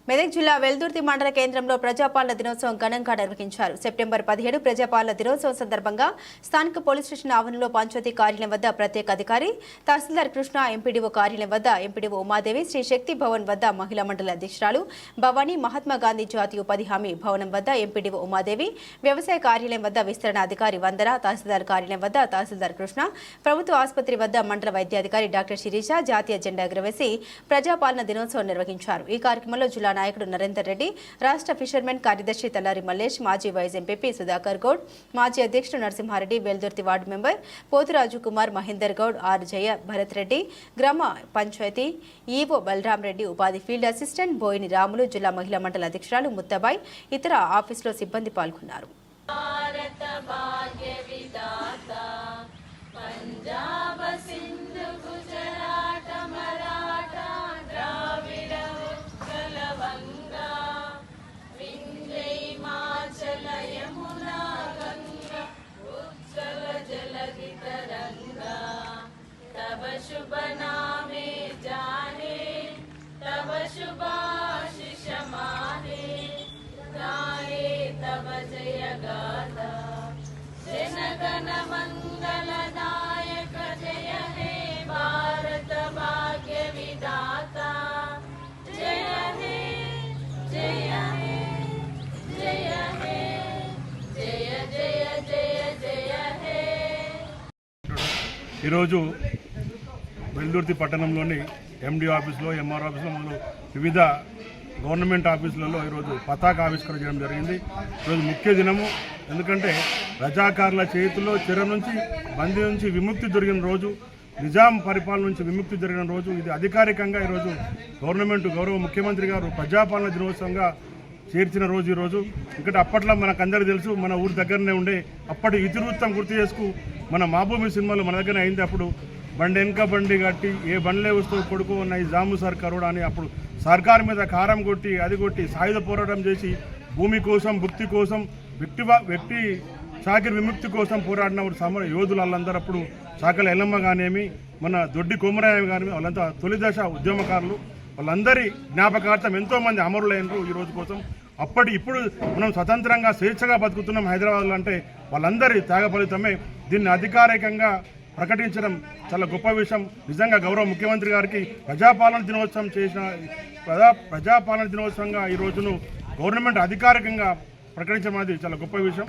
మెదక్ జిల్లా వెల్దుర్తి మండల కేంద్రంలో ప్రజాపాలన దినోత్సవం ఘనంగా నిర్వహించారు. సెప్టెంబర్ 17 ప్రజాపాలన దినోత్సవం సందర్భంగా స్థానిక పోలీస్ స్టేషన్ ఆవరణలో పంచాయతీ కార్యాలయం వద్ద ప్రత్యేక అధికారి తహసీల్దార్ కృష్ణ, ఎంపీడీఓ కార్యాలయం వద్ద ఎంపీడీఓ ఉమాదేవి, శ్రీ శక్తి భవన్ వద్ద మహిళా మండలి అధ్యక్షురాలు భవానీ, మహాత్మా గాంధీ జాతీయ ఉపాధి హామీ భవనం వద్ద ఎంపీడీఓ ఉమాదేవి, వ్యవసాయ కార్యాలయం వద్ద విస్తరణ అధికారి వందన, తహసీల్దార్ కార్యాలయం వద్ద తహసీల్దార్ కృష్ణ, ప్రభుత్వ ఆసుపత్రి వద్ద మండల వైద్యాధికారి డాక్టర్ శిరీష జాతీయ జెండా ఎగురవేసి ప్రజాపాలన దినోత్సవం నిర్వహించారు. ఈ కార్యక్రమంలో జిల్లా నాయకుడు నరేందర్ రెడ్డి, రాష్ట్ర ఫిషర్మెన్ కార్యదర్శి తల్లారి మల్లేష్, మాజీ వైస్ ఎంపీపీ సుధాకర్ గౌడ్, మాజీ అధ్యక్షుడు Narasimhareddy, Veldurthi ward member Poturaju Kumar, Mahender Goud, R Jaya, Bharat Reddy, గ్రామ పంచాయతీ ఈవో బలరాం రెడ్డి, ఉపాధి ఫీల్డ్ అసిస్టెంట్ బోయిని రాములు, జిల్లా మహిళా మండలి అధ్యక్షురాలు ముత్తబాయ్, ఇతర ఆఫీసులో సిబ్బంది పాల్గొన్నారు. शुभ नामे जाने तब शुभाशिष माने गाए तब जय गाथा जनगण मंगलदायक जय हे भारत भाग्य विधाता जय हे जय हे जय हे जय जय जय जय हे। వెల్దుర్తి పట్టణంలోని ఎండి ఆఫీసులో, ఎంఆర్ ఆఫీసులో మొదలు వివిధ గవర్నమెంట్ ఆఫీసులలో ఈరోజు పతాక ఆవిష్కరణ చేయడం జరిగింది. ఈరోజు ముఖ్య దినము, ఎందుకంటే రజాకారుల చేతుల్లో చెర నుంచి, బందీ నుంచి విముక్తి జరిగిన రోజు, నిజాం పరిపాలన నుంచి విముక్తి జరిగిన రోజు. ఇది అధికారికంగా ఈరోజు గౌరవ ముఖ్యమంత్రి గారు ప్రజాపాలన దినోత్సవంగా చేర్చిన రోజు ఈరోజు. ఎందుకంటే అప్పట్లో మనకందరికీ తెలుసు, మన ఊరి దగ్గరనే ఉండే అప్పటి ఇతివృత్తం గుర్తు చేసుకు మన మాబూమి సినిమాలో మన దగ్గర అయింది. అప్పుడు బండి వెనక బండి కట్టి ఏ బండ్లే వస్తూ కొడుకు ఉన్న ఈ జాము సర్కారు అని అప్పుడు సర్కారు మీద కారం కొట్టి అది కొట్టి సాయుధ పోరాటం చేసి భూమి కోసం, భుక్తి కోసం, వ్యక్తి చాకిరి విముక్తి కోసం పోరాడిన సమర యోధులు వాళ్ళందరూ అప్పుడు చాకల ఎల్లమ్మ కానివి, మన దొడ్డి కొమరాయ కానీ వాళ్ళంతా తొలి దశ ఉద్యమకారులు. వాళ్ళందరి జ్ఞాపకార్థం ఎంతోమంది అమరులైనరు ఈ రోజు కోసం. ఇప్పుడు మనం స్వతంత్రంగా స్వేచ్ఛగా బతుకుతున్నాం హైదరాబాద్లో అంటే వాళ్ళందరి త్యాగ ఫలితమే. దీన్ని అధికారికంగా ప్రకటించడం చాలా గొప్ప విషయం. నిజంగా గౌరవ ముఖ్యమంత్రి గారికి ప్రజాపాలన దినోత్సవంగా ఈ రోజును గవర్నమెంట్ అధికారికంగా ప్రకటించడం అనేది చాలా గొప్ప విషయం.